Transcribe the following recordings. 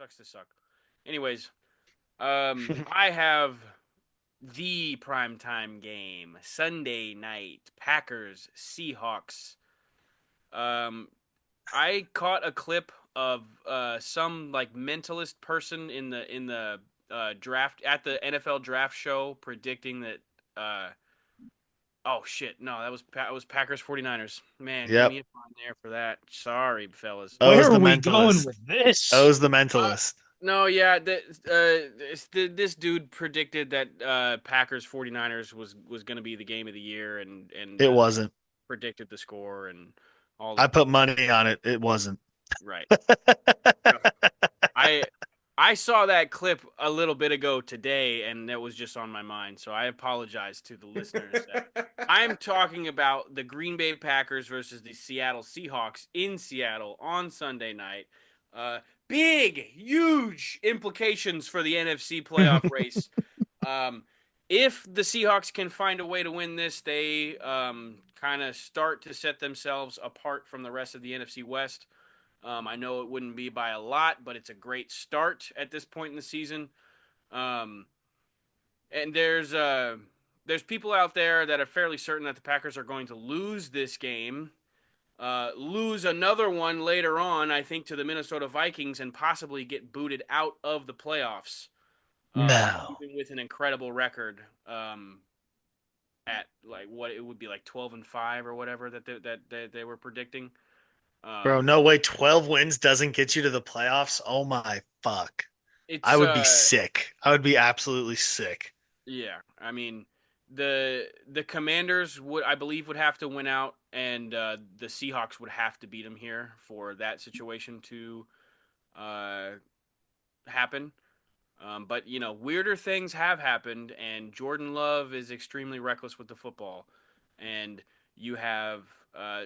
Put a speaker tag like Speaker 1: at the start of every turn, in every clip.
Speaker 1: Sucks to suck. Anyways, I have the primetime game Sunday night Packers Seahawks. Um, I caught a clip of some like mentalist person in the draft at the NFL draft show predicting that. Oh shit! No, that was Packers 49ers. Man, give
Speaker 2: Yep.
Speaker 1: me a fine there for that. Sorry, fellas.
Speaker 2: O's
Speaker 3: Where are
Speaker 2: the
Speaker 3: we going
Speaker 2: mentalist.
Speaker 3: with this?
Speaker 2: O's the
Speaker 1: Uh,
Speaker 2: mentalist.
Speaker 1: no, yeah, this dude predicted that Packers 49ers was going to be the game of the year and
Speaker 2: It wasn't.
Speaker 1: predicted the score and all
Speaker 2: I
Speaker 1: the
Speaker 2: put money on it. It wasn't.
Speaker 1: right. No, I I saw that clip a little bit ago today and that was just on my mind. So I apologize to the listeners that I'm talking about the Green Bay Packers versus the Seattle Seahawks in Seattle on Sunday night. Big, huge implications for the NFC playoff race. Um, if the Seahawks can find a way to win this, they kind of start to set themselves apart from the rest of the NFC West. I know it wouldn't be by a lot, but it's a great start at this point in the season. Um, and there's people out there that are fairly certain that the Packers are going to lose this game, lose another one later on, I think, to the Minnesota Vikings, and possibly get booted out of the playoffs.
Speaker 2: No.
Speaker 1: Even with an incredible record, at like what it would be like 12-5 or whatever that they were predicting.
Speaker 2: Bro,
Speaker 1: Um,
Speaker 2: no way. 12 wins doesn't get you to the playoffs. Oh my fuck. I
Speaker 1: it's
Speaker 2: would be sick. I would be absolutely sick.
Speaker 1: Yeah, I mean the Commanders would I believe would have to win out, and the Seahawks would have to beat them here for that situation to uh, happen. But you know, weirder things have happened, and Jordan Love is extremely reckless with the football, and you have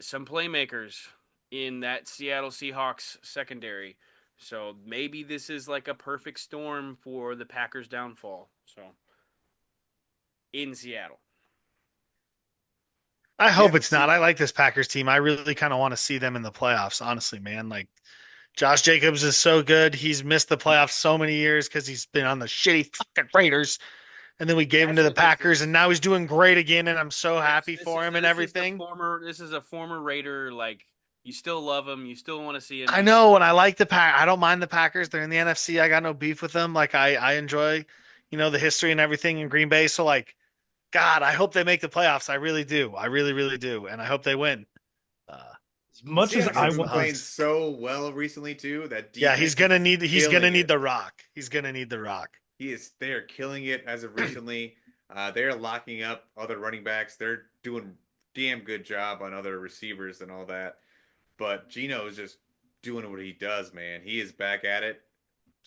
Speaker 1: some playmakers in that Seattle Seahawks secondary. So maybe this is like a perfect storm for the Packers' downfall. So in Seattle.
Speaker 2: I
Speaker 4: Yeah,
Speaker 2: hope it's not.
Speaker 4: see,
Speaker 2: I like this Packers team. I really kind of want to see them in the playoffs, honestly, man. Like Josh Jacobs is so good. He's missed the playoffs so many years because he's been on the shitty fucking Raiders. And then we gave him to
Speaker 1: That's
Speaker 2: the
Speaker 1: what this
Speaker 2: Packers,
Speaker 1: is.
Speaker 2: and now he's doing great again. And I'm so
Speaker 1: Yes,
Speaker 2: happy for him and
Speaker 1: this is the
Speaker 2: everything.
Speaker 1: former this is a former Raider. Like you still love him, you still want to see him
Speaker 2: I
Speaker 1: be
Speaker 2: know, and I like the Pack. I don't mind the Packers. They're in the NFC. I got no beef with them. Like I enjoy, the history and everything in Green Bay. So like, God, I hope they make the playoffs. I really do. I really, really do, and I hope they win. Uh,
Speaker 3: As
Speaker 4: the
Speaker 3: much as
Speaker 4: Seahawks
Speaker 3: I
Speaker 4: have been
Speaker 3: want
Speaker 4: playing
Speaker 3: to,
Speaker 4: so well recently too. That
Speaker 2: yeah,
Speaker 4: defense is
Speaker 2: he's gonna
Speaker 4: killing
Speaker 2: need
Speaker 4: it.
Speaker 2: the Rock. He's gonna need the Rock.
Speaker 4: They are killing it as of recently. They're locking up other running backs. They're doing damn good job on other receivers and all that. But Gino is just doing what he does, man. He is back at it.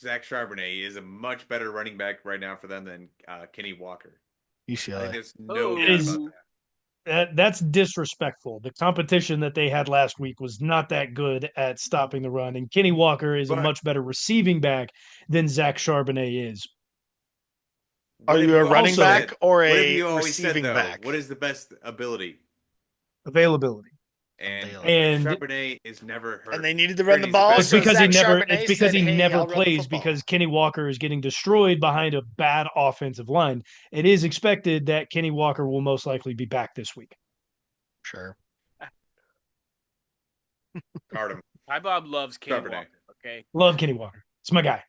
Speaker 4: Zach Charbonnet is a much better running back right now for them than Kenny Walker. I think
Speaker 2: UCLA.
Speaker 4: there's no
Speaker 3: it
Speaker 4: doubt
Speaker 3: is
Speaker 4: about that.
Speaker 3: that's disrespectful. The competition that they had last week was not that good at stopping the run, and Kenny Walker is a
Speaker 4: But
Speaker 3: much better receiving back than Zach Charbonnet is.
Speaker 2: Are
Speaker 4: what have
Speaker 2: you a
Speaker 4: you
Speaker 2: running
Speaker 4: always
Speaker 3: Also,
Speaker 2: back
Speaker 4: said?
Speaker 2: or
Speaker 4: What have
Speaker 2: a
Speaker 4: you always said
Speaker 2: receiving
Speaker 4: though? What
Speaker 2: back?
Speaker 4: is the best ability?
Speaker 3: availability.
Speaker 4: And
Speaker 2: Available.
Speaker 3: And
Speaker 4: Charbonnet is never
Speaker 2: And
Speaker 4: hurt.
Speaker 2: they needed to run
Speaker 4: Granted,
Speaker 2: the
Speaker 4: he's a
Speaker 2: ball,
Speaker 3: It's
Speaker 4: backup.
Speaker 2: so
Speaker 3: because he
Speaker 2: Zach
Speaker 3: never it's
Speaker 2: Charbonnet
Speaker 3: because
Speaker 2: said,
Speaker 3: he
Speaker 2: "Hey,
Speaker 3: never
Speaker 2: I'll run the
Speaker 3: plays
Speaker 2: football."
Speaker 3: because Kenny Walker is getting destroyed behind a bad offensive line. It is expected that Kenny Walker will most likely be back this week.
Speaker 2: Sure.
Speaker 4: Guard him.
Speaker 1: Ty Bob loves Kenny
Speaker 4: Charbonnet.
Speaker 1: Walker. Okay,
Speaker 3: Love Kenny Walker. It's my guy.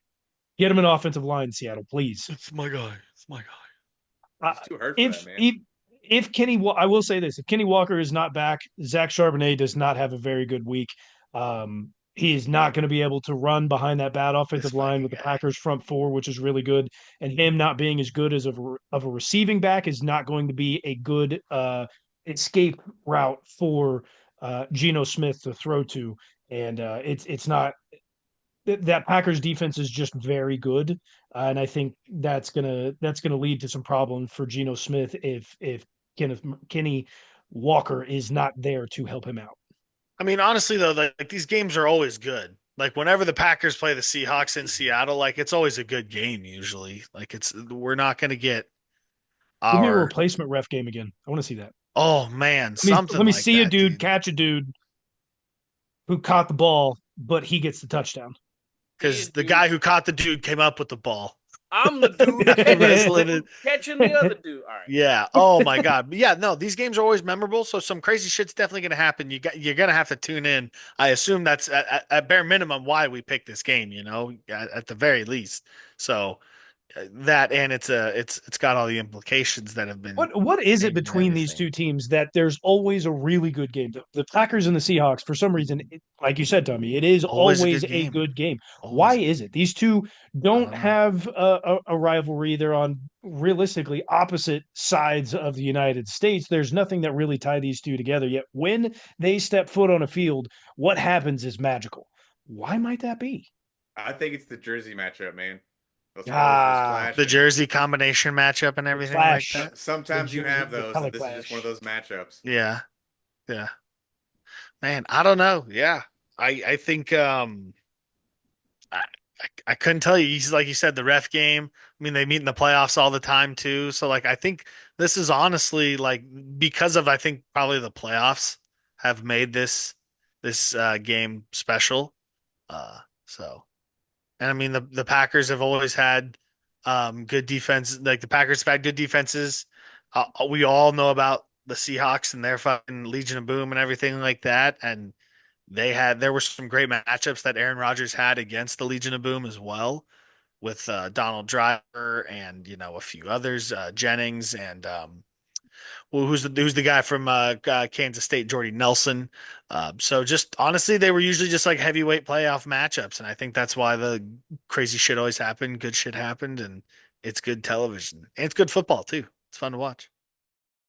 Speaker 3: Get him an offensive line in Seattle, please.
Speaker 2: It's my guy. It's my guy.
Speaker 3: Uh,
Speaker 4: He's too hurt for that,
Speaker 3: if
Speaker 4: man.
Speaker 3: if if I will say this: if Kenny Walker is not back, Zach Charbonnet does not have a very good week. He is not going to be able to run behind that bad
Speaker 2: This
Speaker 3: offensive line
Speaker 2: fucking
Speaker 3: with the
Speaker 2: guy.
Speaker 3: Packers front four, which is really good. And him not being as good as of a receiving back is not going to be a good escape route for Geno Smith to throw to. And it's not that Packers defense is just very good, and I think that's gonna lead to some problems for Geno Smith if Kenny Walker is not there to help him out.
Speaker 2: I mean, honestly though, like these games are always good. Like whenever the Packers play the Seahawks in Seattle, like it's always a good game usually. Like we're not going to get
Speaker 3: Give me a
Speaker 2: our
Speaker 3: replacement ref game again. I want to see that.
Speaker 2: oh man,
Speaker 3: Let
Speaker 2: something
Speaker 3: me
Speaker 2: like
Speaker 3: see a
Speaker 2: that,
Speaker 3: dude
Speaker 2: dude.
Speaker 3: catch a dude who caught the ball, but he gets the touchdown.
Speaker 2: because the guy who caught the dude came up with the ball.
Speaker 1: I'm the dude catching the other dude. All right.
Speaker 2: Yeah. Oh my God. But yeah. No, these games are always memorable. So some crazy shit's definitely going to happen. You're going to have to tune in. I assume that's at bare minimum why we picked this game. At the very least. So that and it's got all the implications that have been.
Speaker 3: What is it
Speaker 2: named and
Speaker 3: between these
Speaker 2: everything.
Speaker 3: two teams that there's always a really good game? The Packers and the Seahawks, for some reason, like you said, Tommy, it is
Speaker 2: Always a
Speaker 3: always
Speaker 2: good
Speaker 3: a
Speaker 2: game.
Speaker 3: good game. Why
Speaker 2: Always.
Speaker 3: is it? These two
Speaker 2: I
Speaker 3: don't
Speaker 2: don't know.
Speaker 3: have a rivalry. They're on realistically opposite sides of the United States. There's nothing that really tie these two together. Yet when they step foot on a field, what happens is magical. Why might that be?
Speaker 4: I think it's the jersey matchup, man. Those colors just
Speaker 3: Ah,
Speaker 4: clash.
Speaker 2: The
Speaker 4: And
Speaker 2: jersey combination matchup and
Speaker 3: the
Speaker 2: everything like
Speaker 3: clash,
Speaker 2: that.
Speaker 3: the
Speaker 4: sometimes you
Speaker 3: jersey,
Speaker 4: have
Speaker 3: the
Speaker 4: those,
Speaker 3: color
Speaker 4: and this is just one of
Speaker 3: clash.
Speaker 4: those matchups.
Speaker 2: Yeah. Yeah. Man, I don't know. Yeah. I think I, I couldn't tell you. He's like you said, the ref game. I mean, they meet in the playoffs all the time too. So like I think this is honestly like because of I think probably the playoffs have made this game special. So and I mean the Packers have always had good defense. Like the Packers have had good defenses. We all know about the Seahawks and their fucking Legion of Boom and everything like that. And there were some great matchups that Aaron Rodgers had against the Legion of Boom as well, with Donald Driver and a few others, Jennings and well, who's the guy from Kansas State, Jordy Nelson. So just honestly, they were usually just like heavyweight playoff matchups, and I think that's why the crazy shit always happened. Good shit happened, and it's good television and it's good football too. It's fun to watch.